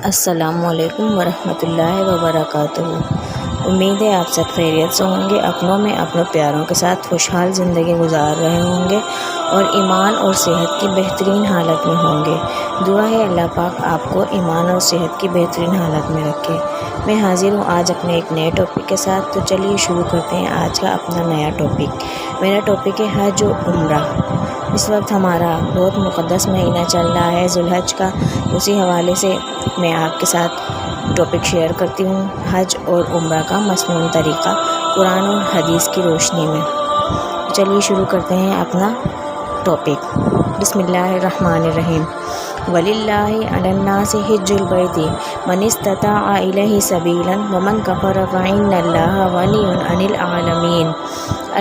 السلام علیکم ورحمۃ اللہ وبرکاتہ۔ امید ہے آپ سب خیریت سے ہوں گے، اپنوں میں اپنوں پیاروں کے ساتھ خوشحال زندگی گزار رہے ہوں گے اور ایمان اور صحت کی بہترین حالت میں ہوں گے۔ دعا ہے اللہ پاک آپ کو ایمان اور صحت کی بہترین حالت میں رکھے۔ میں حاضر ہوں آج اپنے ایک نئے ٹاپک کے ساتھ، تو چلیے شروع کرتے ہیں آج کا اپنا نیا ٹاپک۔ میرا ٹاپک ہے حج و عمرہ۔ اس وقت ہمارا بہت مقدس مہینہ چل رہا ہے ذو الحج کا، اسی حوالے سے میں آپ کے ساتھ ٹاپک شیئر کرتی ہوں، حج اور عمرہ کا مسنون طریقہ قرآن اور حدیث کی روشنی میں۔ چلیے شروع کرتے ہیں اپنا ٹاپک۔ بسم اللہ الرحمن الرحیم۔ وَلِلَّهِ عَلَى النَّاسِ حِجُّ الْبَيْتِ مَنِ اسْتَطَاعَ إِلَيْهِ سَبِيلًا وَمَنْ كَفَرَ فَإِنَّ اللَّهَ غَنِيٌّ عَنِ الْعَالَمِينَ۔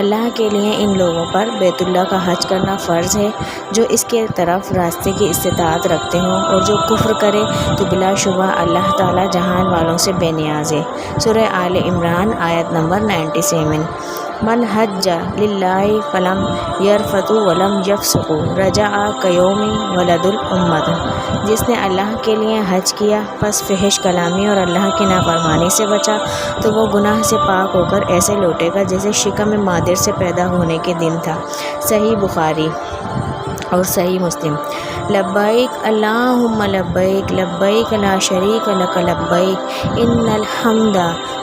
اللہ کے لیے ان لوگوں پر بیت اللہ کا حج کرنا فرض ہے جو اس کے طرف راستے کی استطاعت رکھتے ہوں، اور جو کفر کرے تو بلا شبہ اللہ تعالی جہان والوں سے بے نیاز ہے۔ سورہ آل عمران آیت نمبر 97۔ من حج للہ فلم یرفث ولم یفسق رجع کیوم ولد الامۃ۔ جس نے اللہ کے لیے حج کیا پس فحش کلامی اور اللہ کی نافرمانی سے بچا تو وہ گناہ سے پاک ہو کر ایسے لوٹے گا جیسے شکم مادر سے پیدا ہونے کے دن تھا۔ صحیح بخاری اور صحیح مسلم۔ لبیک اللہم لبیک لبیک لا شریک لک لبیک ان الحمد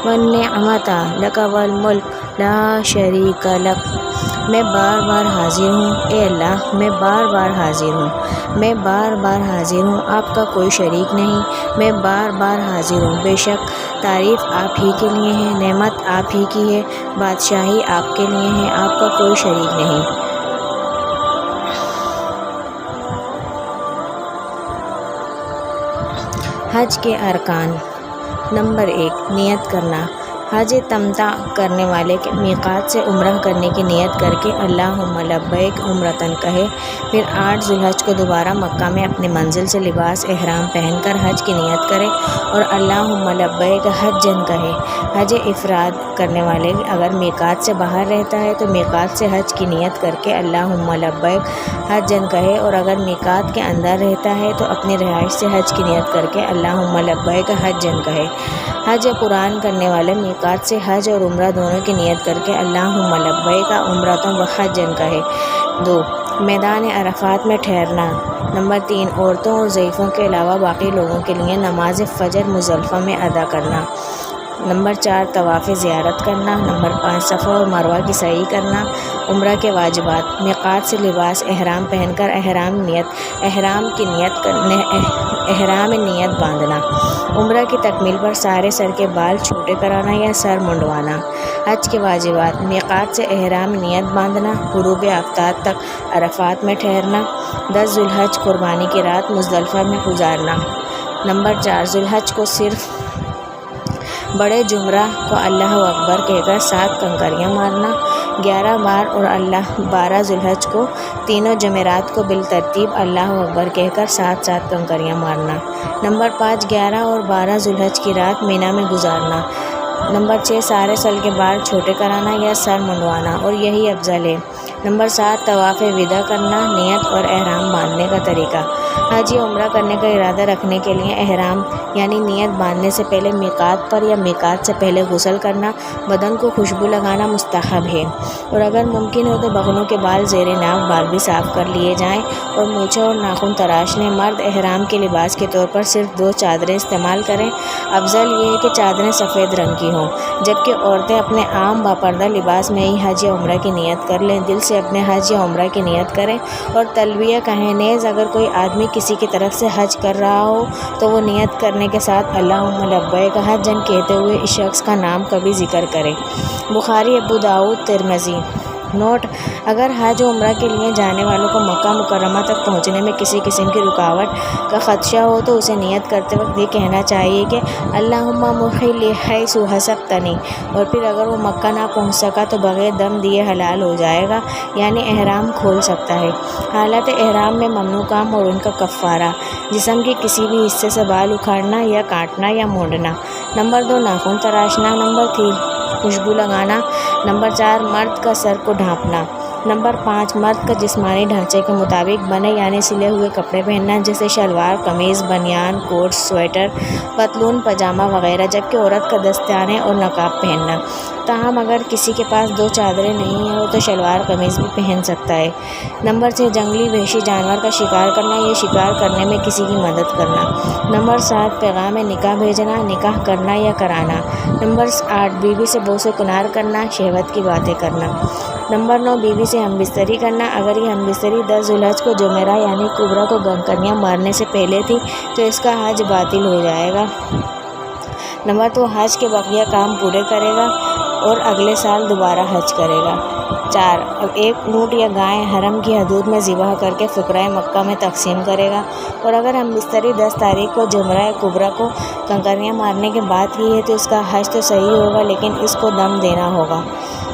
والنعمت لک والملک لا شریک لک۔ میں بار بار حاضر ہوں، اے اللہ میں بار بار حاضر ہوں، میں بار بار حاضر ہوں، آپ کا کوئی شریک نہیں، میں بار بار حاضر ہوں، بے شک تعریف آپ ہی کے لیے ہے، نعمت آپ ہی کی ہے، بادشاہی آپ کے لیے ہے، آپ کا کوئی شریک نہیں۔ حج کے ارکان۔ نمبر 1، نیت کرنا۔ حج تمتع کرنے والے کے میقات سے عمرہ کرنے کی نیت کر کے اللہم لبیک عمرتن کہے، پھر 8 ذو الحج کو دوبارہ مکہ میں اپنی منزل سے لباس احرام پہن کر حج کی نیت کرے اور اللہم لبیک حجن کہے۔ حج افراد کرنے والے اگر میقات سے باہر رہتا ہے تو میقات سے حج کی نیت کر کے اللہم لبیک حجن کہے، اور اگر میقات کے اندر رہتا ہے تو اپنی رہائش سے حج کی نیت کر کے اللہم لبیک حجن کہے۔ حج قرآن کرنے والے میقات سے حج اور عمرہ دونوں کی نیت کر کے اللہم لبیک عمرۃ و حجن کہے۔ 2، میدان عرفات میں ٹھہرنا۔ نمبر 3، عورتوں اور ضعیفوں کے علاوہ باقی لوگوں کے لیے نماز فجر مزدلفہ میں ادا کرنا۔ نمبر 4، طواف زیارت کرنا۔ نمبر 5، صفا اور مروہ کی سعی کرنا۔ عمرہ کے واجبات۔ میقات سے لباس احرام پہن کر احرام نیت باندھنا۔ عمرہ کی تکمیل پر سارے سر کے بال چھوٹے کرانا یا سر منڈوانا۔ حج کے واجبات۔ میقات سے احرام نیت باندھنا، غروب آفتاب تک عرفات میں ٹھہرنا، 10 ذو الحج قربانی کی رات مزدلفہ میں گزارنا۔ نمبر 4، ذو الحج کو صرف بڑے جمرہ کو اللہ اکبر کہہ کر 7 کنکریاں مارنا 11 بار، اور 12 ذو الحج کو تینوں جمعرات کو بالترتیب اللہ اکبر کہہ کر 7 کنکریاں مارنا۔ نمبر 5، 11 اور 12 ذو الحج کی رات مینا میں گزارنا۔ نمبر 6، سارے سل کے بال چھوٹے کرانا یا سر منڈوانا، اور یہی افضل ہے۔ نمبر 7، طواف وداع کرنا۔ نیت اور احرام باندھنے کا طریقہ۔ حج یا عمرہ کرنے کا ارادہ رکھنے کے لیے احرام یعنی نیت باندھنے سے پہلے میقات پر یا میقات سے پہلے غسل کرنا، بدن کو خوشبو لگانا مستحب ہے، اور اگر ممکن ہو تو بغلوں کے بال زیر ناک بال بھی صاف کر لیے جائیں، اور مونچھیں اور ناخن تراشنے۔ مرد احرام کے لباس کے طور پر صرف 2 چادریں استعمال کریں، افضل یہ ہے کہ چادریں سفید رنگ کی ہوں، جبکہ عورتیں اپنے عام باپردہ لباس میں ہی حج یا عمرہ کی نیت کر لیں، دل سے اپنے حج یا عمرہ کی نیت کریں اور تلبیہ کہیں۔ نیز اگر کوئی آدمی کسی کی طرف سے حج کر رہا ہو تو وہ نیت کرنے کے ساتھ اللہم لبیک حجن کہتے ہوئے اس شخص کا نام کبھی ذکر کرے۔ بخاری، ابو داؤد، ترمذی۔ نوٹ: اگر حج و عمرہ کے لیے جانے والوں کو مکہ مکرمہ تک پہنچنے میں کسی قسم کی رکاوٹ کا خدشہ ہو تو اسے نیت کرتے وقت یہ کہنا چاہیے کہ اللہم مہلی حیث حسبتنی، اور پھر اگر وہ مکہ نہ پہنچ سکا تو بغیر دم دیے حلال ہو جائے گا، یعنی احرام کھول سکتا ہے۔ حالت احرام میں ممنوع کام اور ان کا کفارہ: جسم کے کسی بھی حصے سے بال اکھاڑنا یا کاٹنا یا مونڈنا۔ نمبر 2، ناخن تراشنا۔ نمبر 3، خوشبو لگانا۔ نمبر 4، مرد کا سر کو ڈھانپنا۔ نمبر 5، مرد کا جسمانی ڈھانچے کے مطابق بنے یعنی سلے ہوئے کپڑے پہننا، جیسے شلوار قمیض، بنیان، کوٹ، سویٹر، پتلون، پاجامہ وغیرہ، جبکہ عورت کا دستانے اور نقاب پہننا۔ تاہم اگر کسی کے پاس 2 چادریں نہیں ہیں تو شلوار قمیض بھی پہن سکتا ہے۔ نمبر 6، جنگلی وحشی جانور کا شکار کرنا یا شکار کرنے میں کسی کی مدد کرنا۔ نمبر 7، پیغام نکاح بھیجنا، نکاح کرنا یا کرانا۔ نمبر 8، بیوی سے بوس و کنار کرنا، شہوت کی باتیں کرنا۔ نمبر 9، بیوی سے ہم بستری کرنا، اگر یہ ہم بستری 10 ذوالحج کو جمعرہ یعنی کبریٰ کو کنکریاں مارنے سے پہلے تھی تو اس کا حج باطل ہو جائے گا۔ نمبر 2، حج کے بقیہ کام پورے کرے گا اور اگلے سال دوبارہ حج کرے گا۔ 4، ایک اونٹ یا گائے حرم کی حدود میں ذبح کر کے فقراء مکہ میں تقسیم کرے گا، اور اگر ہم بستری 10 تاریخ کو جمعرہ کبریٰ کو کنکریاں مارنے کے بعد کی ہے تو اس کا حج تو صحیح ہوگا لیکن اس کو دم دینا ہوگا۔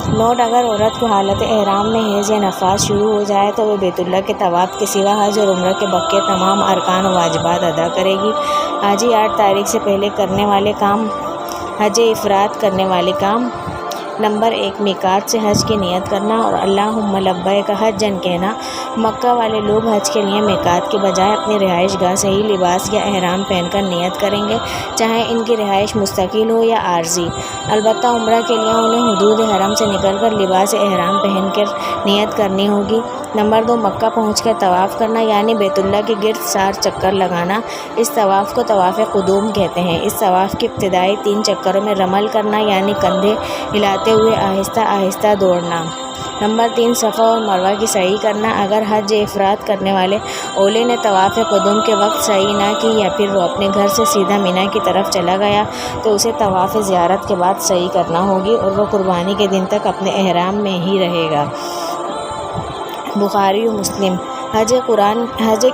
نوٹ: اگر عورت کو حالت احرام میں حیض یا نفاس شروع ہو جائے تو وہ بیت اللہ کے طواف کے سوا حج اور عمرہ کے بقیہ تمام ارکان و واجبات ادا کرے گی۔ حاجی 8 تاریخ سے پہلے کرنے والے کام: حج افراد کرنے والے کام۔ نمبر 1، میقات سے حج کی نیت کرنا اور اللہم لبیک حجاً کہنا۔ مکہ والے لوگ حج کے لیے میقات کے بجائے اپنی رہائش گاہ سے ہی لباس یا احرام پہن کر نیت کریں گے، چاہے ان کی رہائش مستقل ہو یا عارضی۔ البتہ عمرہ کے لیے انہیں حدود حرم سے نکل کر لباس احرام پہن کر نیت کرنی ہوگی۔ نمبر 2، مکہ پہنچ کر طواف کرنا یعنی بیت اللہ کے گرد 4 چکر لگانا۔ اس طواف کو طواف قدوم کہتے ہیں۔ اس طواف کے ابتدائی 3 چکروں میں رمل کرنا یعنی کندھے ہلاتے ہوئے آہستہ آہستہ دوڑنا۔ نمبر 3، صفا اور مروہ کی سعی کرنا۔ اگر حج افراد کرنے والے اولے نے طواف قدوم کے وقت سعی نہ کی یا پھر وہ اپنے گھر سے سیدھا مینا کی طرف چلا گیا تو اسے طواف زیارت کے بعد سعی کرنا ہوگی اور وہ قربانی کے دن تک اپنے احرام میں ہی رہے گا۔ بخاری و مسلم۔ حج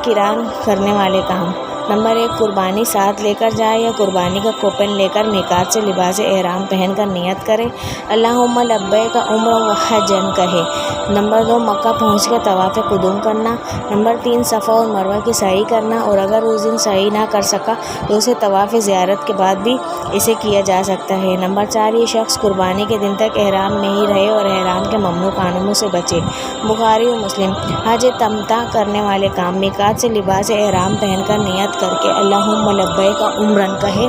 قران کرنے والے کام۔ نمبر 1، قربانی ساتھ لے کر جائے یا قربانی کا کوپن لے کر میقات سے لباس احرام پہن کر نیت کرے، اللہم لبیک عمرہ و حجاً کہے۔ نمبر 2، مکہ پہنچ کر طواف قدوم کرنا۔ نمبر 3، صفا اور مروہ کی سعی کرنا، اور اگر اس دن سعی نہ کر سکا تو اسے طواف زیارت کے بعد بھی اسے کیا جا سکتا ہے۔ نمبر 4، یہ شخص قربانی کے دن تک احرام میں ہی رہے اور احرام کے ممنوع کاموں سے بچے۔ بخاری و مسلم۔ حج تمتع کرنے والے کام۔ میقات سے لباس احرام پہن کر نیت کر کے اللہم لبیک عمرن کہے۔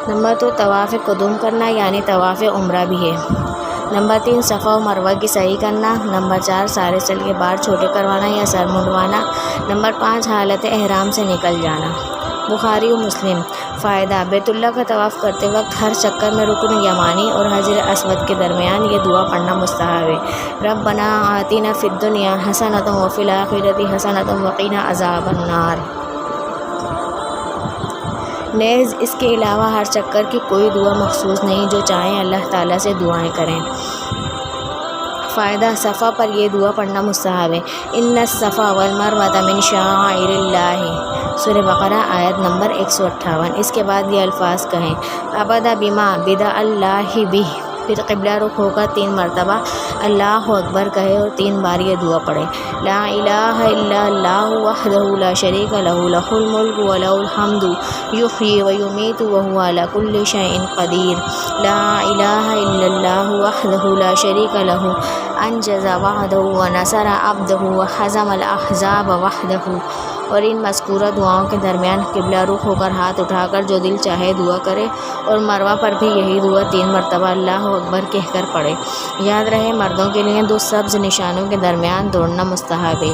نمبر 2، طواف قدوم کرنا یعنی طواف عمرہ بھی ہے۔ نمبر 3، صفا و مروہ کی سعی کرنا۔ نمبر 4، سارے سل کے بال چھوٹے کروانا یا سر منڈوانا۔ نمبر 5، حالت احرام سے نکل جانا۔ بخاری و مسلم۔ فائدہ: بیت اللہ کا طواف کرتے وقت ہر چکر میں رکن یمانی اور حجر اسود کے درمیان یہ دعا پڑھنا مستحب ہے: ربنا آتنا فی الدنیا حسنۃ وفی الآخرۃ حسنۃ وقنا عذاب النار۔ نیز اس کے علاوہ ہر چکر کی کوئی دعا مخصوص نہیں، جو چاہیں اللہ تعالیٰ سے دعائیں کریں۔ فائدہ: صفا پر یہ دعا پڑھنا مستحب ہے: ان الصفا والمروۃ من شعائر اللہ، سورہ بقرہ آیت نمبر 158۔ اس کے بعد یہ الفاظ کہیں: ابدا بما بدا اللہ بہ، پھر قبلہ رخ ہو کر 3 مرتبہ اللہ اکبر کہے اور 3 بار یہ دعا پڑھے: لا الہ الا اللہ وحدہ لا شریک لہ لہ الملک ولہ الحمد یحیی ویمیت وہو علی کل شیء قدیر، لا الہ الا اللہ وحدہ لا شریک لہ انجز وعدہ ونصر عبدہ وہزم الاحزاب وحدہ۔ اور ان مذکورہ دعاؤں کے درمیان قبلہ رخ ہو کر ہاتھ اٹھا کر جو دل چاہے دعا کرے، اور مروہ پر بھی یہی دعا 3 مرتبہ اللہ اکبر کہہ کر پڑھے۔ یاد رہے، مردوں کے لیے 2 سبز نشانوں کے درمیان دوڑنا مستحب ہے۔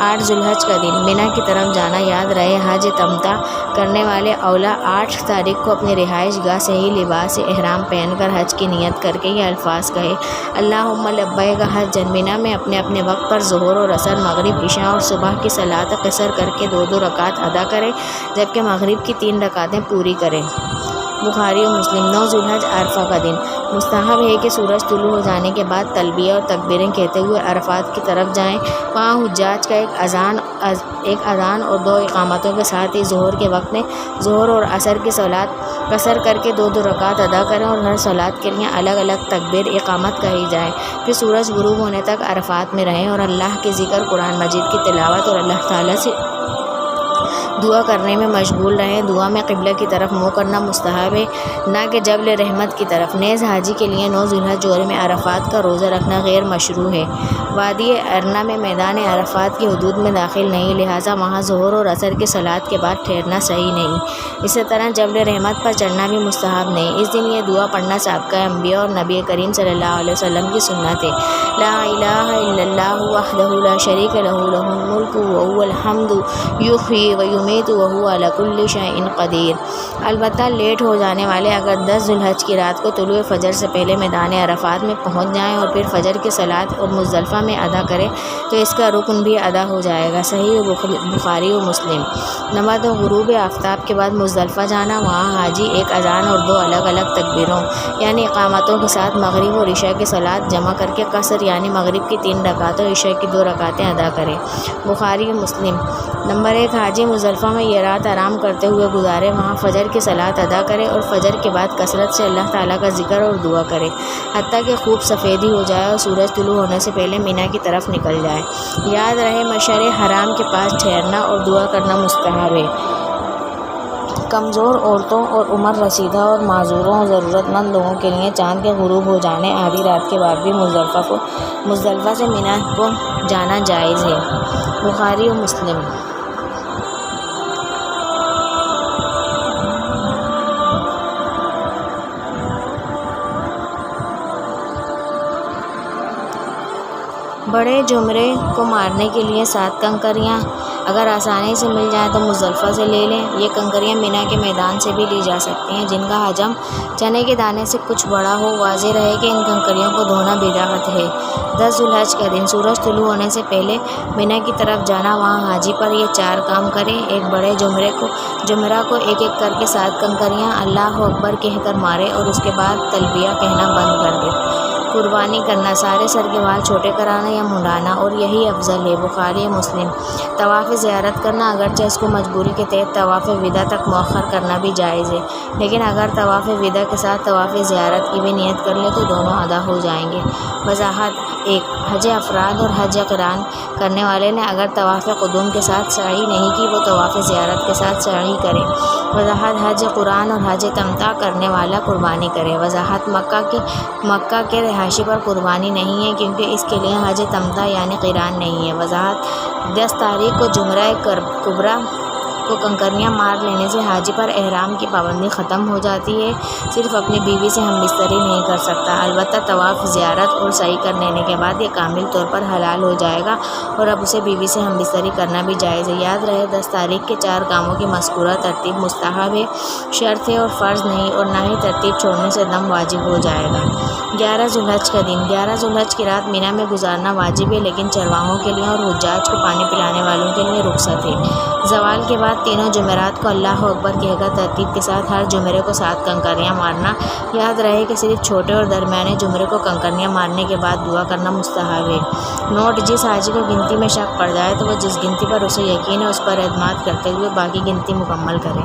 8 ذوالحج کا دن، مینا کی طرف جانا۔ یاد رہے، حج تمتع کرنے والے اولا 8 تاریخ کو اپنی رہائش گاہ سے ہی لباس احرام پہن کر حج کی نیت کر کے یہ الفاظ کہے: اللہم لبیک حجاً۔ مینا میں اپنے اپنے وقت پر ظہر اور عصر، مغرب، عشاء اور صبح کی صلاۃ قصر کر کے 2 رکعت ادا کرے، جبکہ مغرب کی 3 رکعتیں پوری کرے۔ بخاری و مسلم۔ 9 ذوالحج عرفہ کا دن، مستحب ہے کہ سورج طلوع ہو جانے کے بعد تلبیہ اور تکبیریں کہتے ہوئے عرفات کی طرف جائیں۔ وہاں حجاج کا ایک اذان اور 2 اقامتوں کے ساتھ ہی ظہر کے وقت میں ظہر اور عصر کی صلاۃ قصر کر کے 2 رکعت ادا کریں، اور ہر صلاۃ کے لیے الگ الگ تکبیر اقامت کہی جائے۔ پھر سورج غروب ہونے تک عرفات میں رہیں اور اللہ کے ذکر، قرآن مجید کی تلاوت اور اللہ تعالیٰ سے دعا کرنے میں مشغول رہیں۔ دعا میں قبلہ کی طرف منہ کرنا مستحب ہے، نہ کہ جبل رحمت کی طرف۔ نیز حاجی کے لیے 9 ذی الحجہ جوڑے میں عرفات کا روزہ رکھنا غیر مشروع ہے۔ وادی ارنا میں میدان عرفات کی حدود میں داخل نہیں، لہٰذا وہاں ظہر اور عصر کی صلاۃ کے بعد ٹھہرنا صحیح نہیں۔ اسی طرح جبل رحمت پر چڑھنا بھی مستحب نہیں۔ اس دن یہ دعا پڑھنا سابقہ انبیاء اور نبی کریم صلی اللہ علیہ وسلم کی سنت ہے۔ لا الہ الا اللہ وحدہ لا شریک لہ لہ الملک وہو الحمد یحیی ویمیت وہو علی کل شیء قدیر۔ البتہ لیٹ ہو جانے والے اگر 10 ذی الحجہ کی رات کو طلوع فجر سے پہلے میدان عرفات میں پہنچ جائیں اور پھر فجر کی صلاۃ اور مزدلفہ میں ادا کریں تو اس کا رکن بھی ادا ہو جائے گا۔ صحیح بخاری و مسلم۔ نمبر 2، غروب آفتاب کے بعد مزدلفہ جانا۔ وہاں حاجی ایک اذان اور 2 الگ الگ تکبیروں یعنی اقامتوں کے ساتھ مغرب اور عشاء کی صلاۃ جمع کر کے قصر یعنی مغرب کی 3 رکعتیں اور عشاء کی 2 رکعتیں ادا کرے۔ بخاری و مسلم۔ نمبر 1، حاجی مزدلفہ میں یہ رات آرام کرتے ہوئے گزارے، وہاں فجر کی صلاۃ ادا کرے اور فجر کے بعد کثرت سے اللہ تعالیٰ کا ذکر اور دعا کرے حتیٰ کہ خوب سفیدی ہو جائے اور سورج طلوع ہونے سے پہلے مینا کی طرف نکل جائے۔ یاد رہے مشعر حرام کے پاس ٹھہرنا اور دعا کرنا مستحب ہے۔ کمزور عورتوں اور عمر رسیدہ اور معذوروں اور ضرورت مند لوگوں کے لیے چاند کے غروب ہو جانے آدھی رات کے بعد بھی مزدلفہ سے مینا کو جانا جائز ہے۔ بخاری و مسلم۔ بڑے جمرے کو مارنے کے لیے 7 کنکریاں اگر آسانی سے مل جائیں تو مزدلفہ سے لے لیں۔ یہ کنکریاں مینا کے میدان سے بھی لی جا سکتی ہیں جن کا حجم چنے کے دانے سے کچھ بڑا ہو۔ واضح رہے کہ ان کنکریوں کو دھونا بدعت ہے۔ 10 ذی الحجہ کا دن سورج طلوع ہونے سے پہلے مینا کی طرف جانا۔ وہاں حاجی پر یہ 4 کام کریں۔ ایک بڑے جمرہ کو ایک ایک کر کے 7 کنکریاں اللہ اکبر کہہ کر مارے اور اس کے بعد تلبیہ کہنا بند کر دے۔ قربانی کرنا، سارے سر کے بال چھوٹے کرانا یا منڈانا اور یہی افضل ہے۔ بخاری مسلم۔ طواف زیارت کرنا، اگرچہ اس کو مجبوری کے تحت طواف وداع تک مؤخر کرنا بھی جائز ہے، لیکن اگر طواف وداع کے ساتھ طواف زیارت کی بھی نیت کر لے تو دونوں ادا ہو جائیں گے۔ وضاحت 1، حج افراد اور حج قران کرنے والے نے اگر طواف قدوم کے ساتھ سعی نہیں کی وہ طواف زیارت کے ساتھ سعی کرے۔ وضاحت حج قران اور حج تمتع کرنے والا قربانی کرے۔ وضاحت مکہ کے رہائشی پر قربانی نہیں ہے کیونکہ اس کے لیے حج تمتع یعنی قران نہیں ہے۔ وضاحت 10 تاریخ کو جمرہ کبریٰ کو کنکریاں مار لینے سے حاجی پر احرام کی پابندی ختم ہو جاتی ہے، صرف اپنی بیوی سے ہم بستری نہیں کر سکتا، البتہ طواف زیارت اور سعی کر لینے کے بعد یہ کامل طور پر حلال ہو جائے گا اور اب اسے بیوی سے ہم بستری کرنا بھی جائز ہے۔ یاد رہے 10 تاریخ کے 4 کاموں کی مذکورہ ترتیب مستحب ہے، شرط ہے اور فرض نہیں، اور نہ ہی ترتیب چھوڑنے سے دم واجب ہو جائے گا۔ 11 ذی الحجہ کا دن 11 ذی الحجہ کی رات مینا میں گزارنا واجب ہے، لیکن چرواہوں کے لیے اور حجاج کو پانی پلانے والوں کے لیے رخصت ہے۔ زوال کے بعد تینوں جمعرات کو اللہ اکبر کہہ کر ترتیب کے ساتھ ہر جمعرے کو 7 کنکریاں مارنا۔ یاد رہے کہ صرف چھوٹے اور درمیانے جمعرے کو کنکریاں مارنے کے بعد دعا کرنا مستحب ہے۔ نوٹ: جس حاجی کو گنتی میں شک پڑ جائے تو وہ جس گنتی پر اسے یقین ہے اس پر اعتماد کرتے ہوئے باقی گنتی مکمل کرے۔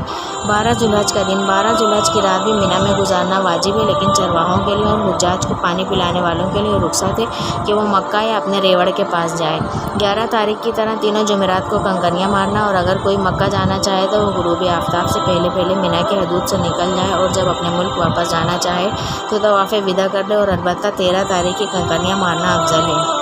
12 ذی الحجہ کا دن 12 ذی الحجہ کی رات بھی مینا میں گزارنا واجب ہے، لیکن چرواہوں کے لیے اور حجاج کو پانی پلانے والوں کے لیے رخصت ہے کہ وہ مکہ یا اپنے ریوڑ کے پاس جائے۔ 11 تاریخ کی طرح تینوں جمعرات کو کنکریاں مارنا، اور اگر کوئی مکہ جانا چاہے تو وہ غروب آفتاب سے پہلے مینا کی حدود سے نکل جائے اور جب اپنے ملک واپس جانا چاہے تو طواف وداع کر لے، اور البتہ 13 تاریخ کی کنکریاں مارنا افضل ہے۔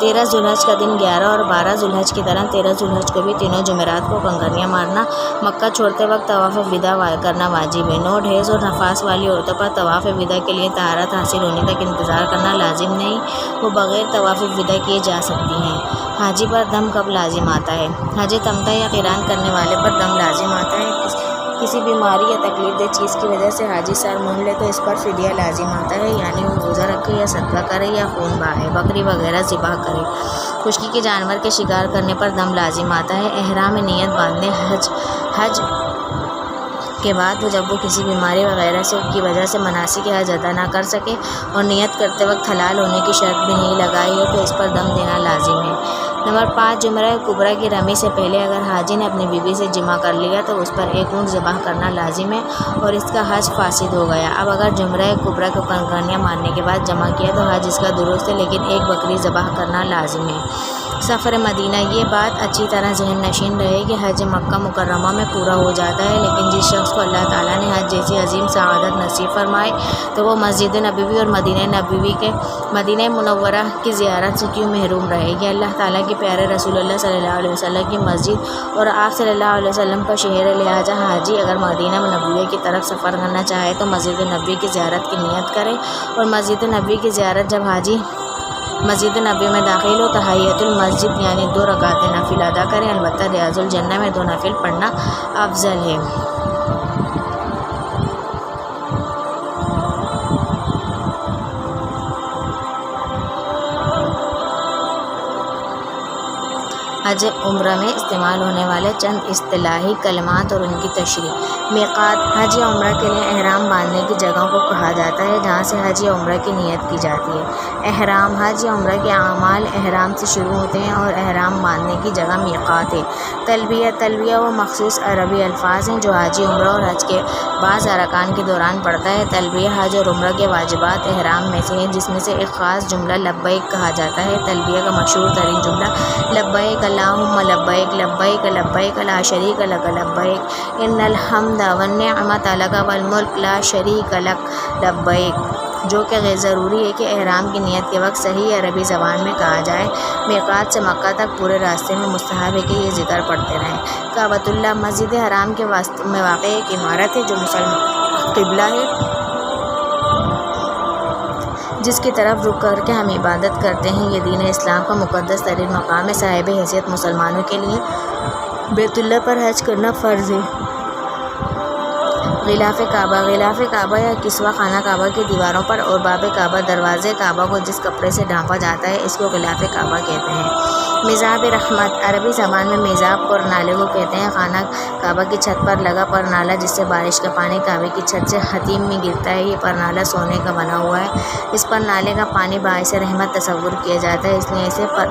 13 ذی الحجہ کا دن 11 اور 12 ذی الحجہ کی طرح 13 ذی الحجہ کو بھی تینوں جمعرات کو کنکریاں مارنا۔ مکہ چھوڑتے وقت طواف وداع کرنا واجب ہے۔ نوٹ: حیض اور نفاس والی عورتوں پر طواف وداع کے لیے طہارت حاصل ہونے تک انتظار کرنا لازم نہیں، وہ بغیر طواف وداع کیے جا سکتی ہیں۔ حاجی پر دم کب لازم آتا ہے؟ حج تمتع یا قران کرنے والے پر دم لازم آتا ہے۔ کسی بیماری یا تکلیف دہ چیز کی وجہ سے حاجی سر مونڈ لے تو اس پر فدیہ لازم آتا ہے، یعنی وہ روزہ رکھے یا صدقہ کرے یا خون بہائے، بکری وغیرہ ذبح کرے۔ خشکی کے جانور کے شکار کرنے پر دم لازم آتا ہے۔ احرام نیت باندھنے حج کے بعد جب وہ کسی بیماری وغیرہ کی وجہ سے مناسک حج ادا نہ کر سکے اور نیت کرتے وقت حلال ہونے کی شرط بھی نہیں لگائی ہے تو اس پر دم دینا لازم ہے۔ نمبر 5، جمرہ کبریٰ کی رمی سے پہلے اگر حاجی نے اپنی بیوی سے جمع کر لیا تو اس پر ایک اونٹ ذبح کرنا لازم ہے اور اس کا حج فاسد ہو گیا۔ اب اگر جمرہ کبریٰ کو کنکریاں مارنے کے بعد جمع کیا تو حج اس کا درست ہے، لیکن ایک بکری ذبح کرنا لازم ہے۔ سفر مدینہ۔ یہ بات اچھی طرح ذہن نشین رہے کہ حج مکہ مکرمہ میں پورا ہو جاتا ہے، لیکن جس شخص کو اللہ تعالیٰ نے حج جیسی عظیم سعادت نصیب فرمائے تو وہ مسجد نبوی اور مدینہ منورہ کی زیارت سے کیوں محروم رہے گی؟ اللہ تعالیٰ کے پیارے رسول اللہ صلی اللہ علیہ وسلم کی مسجد اور آپ صلی اللہ علیہ وسلم کا شہر ہے، لہٰذا حاجی اگر مدینہ نبوی کی طرف سفر کرنا چاہے تو مسجد نبوی کی زیارت کی نیت کرے، اور مسجد نبوی کی زیارت جب حاجی مسجد نبوی میں داخل ہو تو تحیۃ المسجد یعنی 2 رکعت نفل ادا کریں، البتہ ریاض الجنہ میں 2 نفل پڑھنا افضل ہے۔ حج عمرہ میں استعمال ہونے والے چند اصطلاحی کلمات اور ان کی تشریح۔ میقات حج یا عمرہ کے لیے احرام باندھنے کی جگہوں کو کہا جاتا ہے جہاں سے حج یا عمرہ کی نیت کی جاتی ہے۔ احرام حج یا عمرہ کے اعمال احرام سے شروع ہوتے ہیں اور احرام باندھنے کی جگہ میقات ہے۔ تلبیہ وہ مخصوص عربی الفاظ ہیں جو حاجی عمرہ اور حج کے بعض ارکان کے دوران پڑھتا ہے۔ تلبیہ حج اور عمرہ کے واجبات احرام میں سے ہے، جس میں سے ایک خاص جملہ لبیک کہا جاتا ہے۔ تلبیہ کا مشہور ترین جملہ لبیک اللہم لبیک لبیک لبیک لا شریک لک لبیک ان الحمد والنعمت لک والملک لا شریک لک لبیک، جو کہ غیر ضروری ہے کہ احرام کی نیت کے وقت صحیح عربی زبان میں کہا جائے۔ میقات سے مکہ تک پورے راستے میں مستحب ہے کہ یہ ذکر پڑھتے رہیں۔ کعبۃ اللہ مسجد حرام کے میں واقع ایک عمارت ہے جو مسلم قبلہ ہے، جس کی طرف رخ کر کے ہم عبادت کرتے ہیں۔ یہ دین اسلام کا مقدس ترین مقام ہے۔ صاحب حیثیت مسلمانوں کے لیے بیت اللہ پر حج کرنا فرض ہے۔ غلاف کعبہ یا کسوہ خانہ کعبہ کی دیواروں پر اور باب کعبہ دروازے کعبہ کو جس کپڑے سے ڈھانپا جاتا ہے اس کو غلاف کعبہ کہتے ہیں۔ میزاب رحمت عربی زبان میں میزاب پر نالے کو کہتے ہیں۔ خانہ کعبہ کی چھت پر لگا پر نالا جس سے بارش کا پانی کعبے کی چھت سے حتیم میں گرتا ہے، یہ پر نالا سونے کا بنا ہوا ہے۔ اس پر نالے کا پانی باعث رحمت تصور کیا جاتا ہے، اس لیے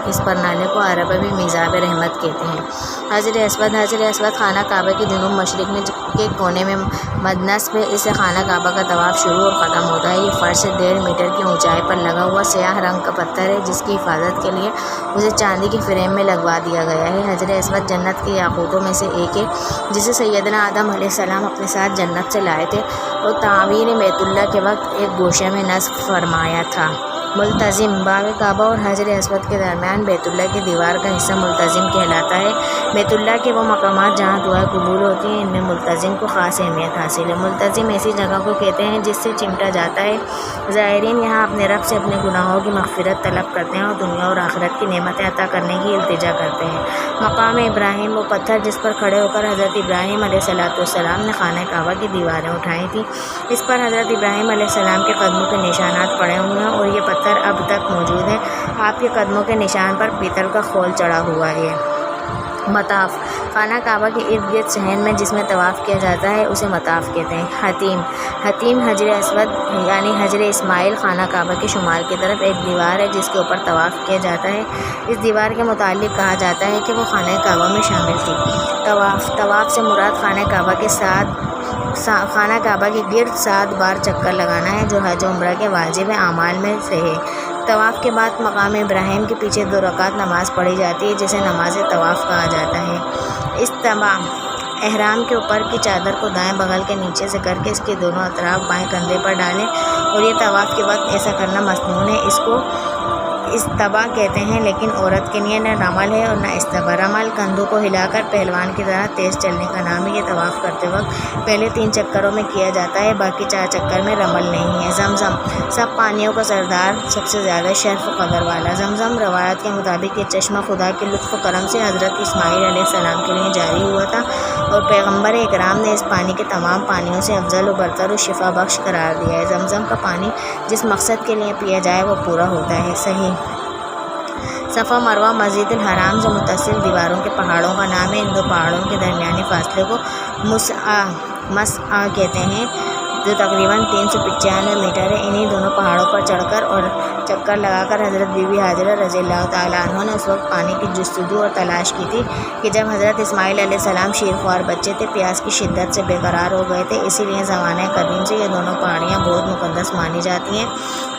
اس پر نالے کو عربی میں میزاب رحمت کہتے ہیں۔ حجر اسود خانہ کعبہ کے جنوب مشرق میں کے کونے میں مدنصب ہے، اس سے خانہ کعبہ کا طواف شروع اور ختم ہوتا ہے۔ یہ فرش سے 1.5 میٹر کی اونچائی پر لگا ہوا سیاہ رنگ کا پتھر ہے جس کی حفاظت کے لیے اسے چاندی کے فریم میں لگوا دیا گیا ہے۔ حجر اسود جنت کے یاقوتوں میں سے ایک ہے جسے سیدنا آدم علیہ السلام اپنے ساتھ جنت سے لائے تھے اور تعمیر بیت اللہ کے وقت ایک گوشے میں نصب فرمایا تھا۔ ملتزم باب کعبہ اور حجر اسود کے درمیان بیت اللہ کی دیوار کا حصہ ملتزم کہلاتا ہے۔ بیت اللہ کے وہ مقامات جہاں دعائیں قبول ہوتی ہیں ان میں ملتزم کو خاص اہمیت حاصل ہے۔ ملتزم ایسی جگہ کو کہتے ہیں جس سے چمٹا جاتا ہے۔ زائرین یہاں اپنے رب سے اپنے گناہوں کی مغفرت طلب کرتے ہیں اور دنیا اور آخرت کی نعمتیں عطا کرنے کی التجا کرتے ہیں۔ مقام ابراہیم وہ پتھر جس پر کھڑے ہو کر حضرت ابراہیم علیہ السلام نے خانہ کعبہ کی دیواریں اٹھائی تھیں، اس پر حضرت ابراہیم علیہ السلام کے قدموں کے نشانات پڑے ہوئے ہیں اور یہ پتھر اب تک موجود ہے۔ آپ کے قدموں کے نشان پر پیتل کا خول چڑھا ہوا ہے۔ مطاف خانہ کعبہ کے ارد گرد صحن میں جس میں طواف کیا جاتا ہے اسے مطاف کہتے ہیں۔ حتیم حجر اسود یعنی حجر اسماعیل خانہ کعبہ کے شمال کی طرف ایک دیوار ہے جس کے اوپر طواف کیا جاتا ہے۔ اس دیوار کے متعلق کہا جاتا ہے کہ وہ خانہ کعبہ میں شامل تھی۔ طواف سے مراد خانہ کعبہ کے گرد 7 بار چکر لگانا ہے جو حج و عمرہ کے واجب اعمال میں سے ہے۔ طواف کے بعد مقام ابراہیم کے پیچھے 2 رکعت نماز پڑھی جاتی ہے جسے نماز طواف کہا جاتا ہے۔ استباء احرام کے اوپر کی چادر کو دائیں بغل کے نیچے سے کر کے اس کے دونوں اطراف بائیں کندھے پر ڈالیں اور یہ طواف کے وقت ایسا کرنا مسنون ہے۔ اس کو استباء کہتے ہیں لیکن عورت کے لیے نہ رمل ہے اور نہ استباء۔ رمل کندھوں کو ہلا کر پہلوان کی طرح تیز چلنے کا نام ہے۔ یہ طواف کرتے وقت پہلے 3 چکروں میں کیا جاتا ہے، باقی 4 چکر میں رمل نہیں ہے۔ زمزم سب پانیوں کا سردار، سب سے زیادہ شرف و قدر والا۔ زمزم روایت کے مطابق یہ چشمہ خدا کے لطف و کرم سے حضرت اسماعیل علیہ السلام کے لیے جاری ہوا تھا اور پیغمبر اکرام نے اس پانی کے تمام پانیوں سے افضل و برتر و شفا بخش قرار دیا ہے۔ زمزم کا پانی جس مقصد کے لیے پیا جائے وہ پورا ہوتا ہے۔ صحیح صفا مروہ مسجد الحرام سے متصل دیواروں کے پہاڑوں کا نام ہے۔ ان 2 پہاڑوں کے درمیانی فاصلے کو مسعی کہتے ہیں۔ جو تقریباً 395 میٹر ہے۔ انہی دونوں پہاڑوں پر چڑھ کر اور چکر لگا کر حضرت بی بی ہاجرہ رضی اللہ تعالیٰ عنہ نے اس وقت پانی کی جستجو اور تلاش کی تھی کہ جب حضرت اسماعیل علیہ السلام شیرخوار بچے تھے، پیاس کی شدت سے بے قرار ہو گئے تھے۔ اسی لیے زمانہ قدیم سے یہ دونوں پہاڑیاں بہت مقدس مانی جاتی ہیں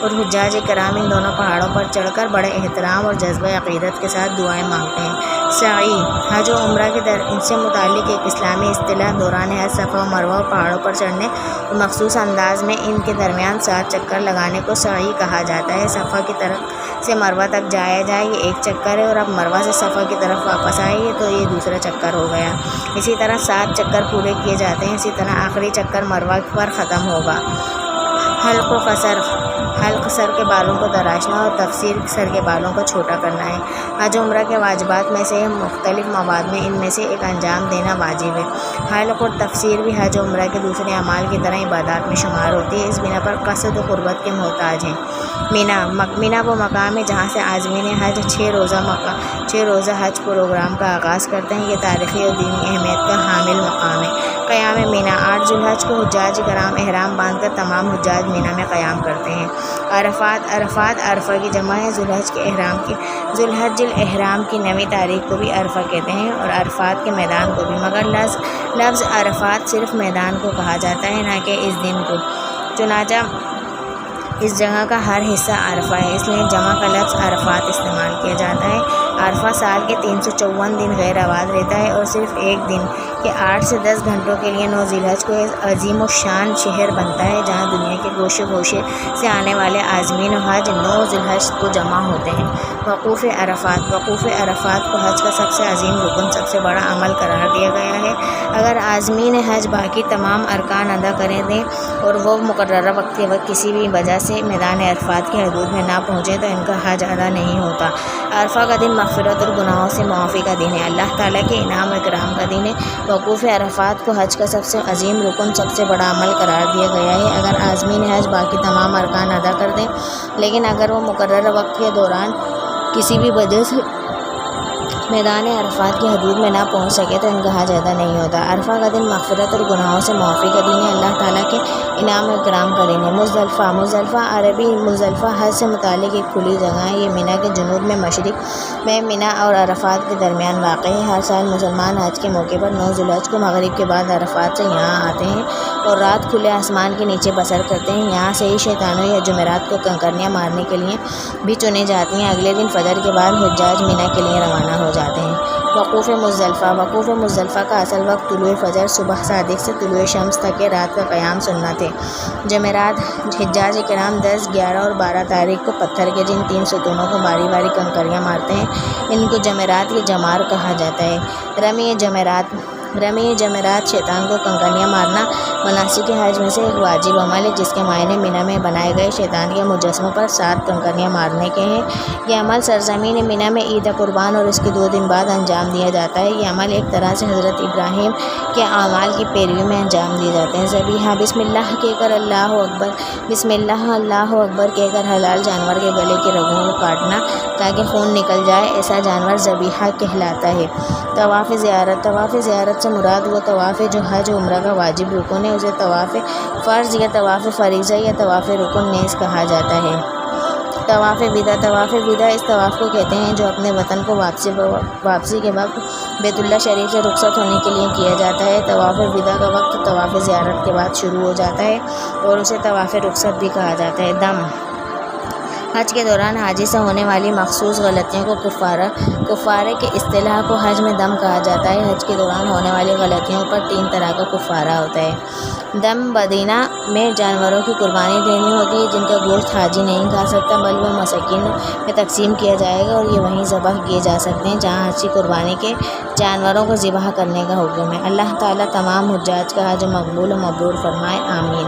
اور حجاج کرام ان دونوں پہاڑوں پر چڑھ کر بڑے احترام اور جذبہ عقیدت کے ساتھ دعائیں مانگتے ہیں۔ سعی حج و عمرہ کے سے متعلق ایک اسلامی اصطلاح دوران حج صفا و مروہ اور پہاڑوں پر چڑھنے اور مخصوص انداز میں ان کے درمیان 7 چکر لگانے کو سعی کہا جاتا ہے۔ صفا کی طرف سے مروہ تک جایا جائے، یہ ایک چکر ہے، اور اب مروہ سے صفا کی طرف واپس آئے تو یہ دوسرا چکر ہو گیا۔ اسی طرح 7 چکر پورے کیے جاتے ہیں۔ اسی طرح آخری چکر مروہ پر ختم ہوگا۔ حلق و قصر، حلق سر کے بالوں کو تراشنا اور تقصیر سر کے بالوں کو چھوٹا کرنا ہے۔ حج عمرہ کے واجبات میں سے مختلف مواد میں ان میں سے ایک انجام دینا واجب ہے۔ حلق اور تقصیر بھی حج عمرہ کے دوسرے اعمال کی طرح عبادات میں شمار ہوتی ہے۔ اس بنا پر قصد و قربت کے محتاج ہیں۔ مینا وہ مقام ہے جہاں سے عازمین حج 6 روزہ حج پروگرام کا آغاز کرتے ہیں۔ یہ تاریخی اور دینی اہمیت کا حامل مقام ہے۔ قیام مینا 8 ذوالحج کو حجاج کرام احرام باندھ کر تمام حجاج مینا میں قیام کرتے ہیں۔ عرفات عرفہ کی جمع ہے۔ ذوالحج الاحرام کی 9ویں تاریخ کو بھی عرفہ کہتے ہیں اور عرفات کے میدان کو بھی، مگر لفظ عرفات صرف میدان کو کہا جاتا ہے، نہ کہ اس دن کو۔ چنانچہ اس جگہ کا ہر حصہ عرفہ ہے، اس لیے جمع کا لفظ عرفات استعمال کیا جاتا ہے۔ عرفہ سال کے 354 دن غیر آباد رہتا ہے اور صرف ایک دن کے 8 سے 10 گھنٹوں کے لیے 9 ذوالحج کو ایک عظیم الشان شہر بنتا ہے، جہاں دنیا کے گوشے گوشے سے آنے والے عازمین حج 9 ذوالحج کو جمع ہوتے ہیں۔ وقوف عرفات کو حج کا سب سے عظیم رکن، سب سے بڑا عمل قرار دیا گیا ہے۔ اگر عازمین حج باقی تمام ارکان ادا کریں دیں اور وہ مقررہ وقت کے وقت کسی بھی وجہ سے میدان عرفات کی حدود میں نہ پہنچے تو ان کا حج ادا نہیں ہوتا۔ عرفہ کا دن مغفرت اور گناہوں سے معافی کا دن ہے، اللہ تعالیٰ کے انعام و اکرام کا دن ہے۔ وقوف عرفات کو حج کا سب سے عظیم رکن، سب سے بڑا عمل قرار دیا گیا ہے۔ اگر عازمین حج باقی تمام ارکان ادا کر دیں، لیکن اگر وہ مقررہ وقت کے دوران کسی بھی وجہ سے میدان عرفات کی حدود میں نہ پہنچ سکے تو ان کا حج ادا نہیں ہوتا۔ عرفہ کا دن مغفرت اور گناہوں سے معافی کا دن ہے، اللہ تعالیٰ کے انعام و اکرام کا دن ہے۔ مزدلفہ عربی مزدلفہ حج سے متعلق ایک کھلی جگہ ہے۔ یہ مینا کے جنوب میں مشرق میں مینا اور عرفات کے درمیان واقع ہے۔ ہر سال مسلمان حج کے موقع پر 9 ذوالحج کو مغرب کے بعد عرفات سے یہاں آتے ہیں اور رات کھلے آسمان کے نیچے بسر کرتے ہیں۔ یہاں سے ہی شیطانوں یا جمعرات کو کنکریاں مارنے کے لیے بھی چنی جاتی ہیں۔ اگلے دن فجر کے بعد حجاج مینا کے لیے روانہ ہو جاتے ہیں۔ وقوف مزدلفہ کا اصل وقت طلوع فجر صبح صادق سے طلوع شمس تک کے رات کا قیام سنت ہے۔ جمعرات حجاج کرام 10، 11 اور 12 تاریخ کو پتھر کے جن 3 ستونوں کو باری باری کنکریاں مارتے ہیں، ان کو جمعرات یا جمار کہا جاتا ہے۔ رمی جمعرات شیطان کو کنکریاں مارنا مناسک حج میں سے ایک واجب عمل ہے، جس کے معنی مینا میں بنائے گئے شیطان کے مجسموں پر 7 کنکریاں مارنے کے ہیں۔ یہ عمل سرزمین مینا میں عید قربان اور اس کے 2 دن بعد انجام دیا جاتا ہے۔ یہ عمل ایک طرح سے حضرت ابراہیم کے اعمال کی پیروی میں انجام دیے جاتے ہیں۔ ذبیحہ بسم اللہ کہہ کر اللہ اکبر کہہ کر حلال جانور کے گلے کی رگوں کو کاٹنا تاکہ خون نکل جائے، ایسا جانور ذبیحہ کہلاتا ہے۔ طواف زیارت سے مراد وہ طواف ہے جو حج و عمرہ کا واجب رکن ہے، اسے طواف فرض یا طواف فریضہ یا طواف رکن نیز کہا جاتا ہے۔ طواف وداع اس طواف کو کہتے ہیں جو اپنے وطن کو واپسی کے وقت بیت اللہ شریف سے رخصت ہونے کے لیے کیا جاتا ہے۔ طواف وداع کا وقت طواف زیارت کے بعد شروع ہو جاتا ہے اور اسے طواف رخصت بھی کہا جاتا ہے۔ دم حج کے دوران حاجی سے ہونے والی مخصوص غلطیوں کو کفارے کے اصطلاح کو حج میں دم کہا جاتا ہے۔ حج کے دوران ہونے والی غلطیوں پر 3 طرح کا کفارہ ہوتا ہے۔ دم بدینہ میں جانوروں کی قربانی دینی ہوتی ہے جن کا گوشت حاجی نہیں کھا سکتا، بلکہ وہ مساکین میں تقسیم کیا جائے گا اور یہ وہیں ذبح کیے جا سکتے ہیں جہاں حج کی قربانی کے جانوروں کو ذبح کرنے کا حکم ہے۔ اللہ تعالیٰ تمام حجاج کا حج مقبول و مبرور فرمائے، آمین۔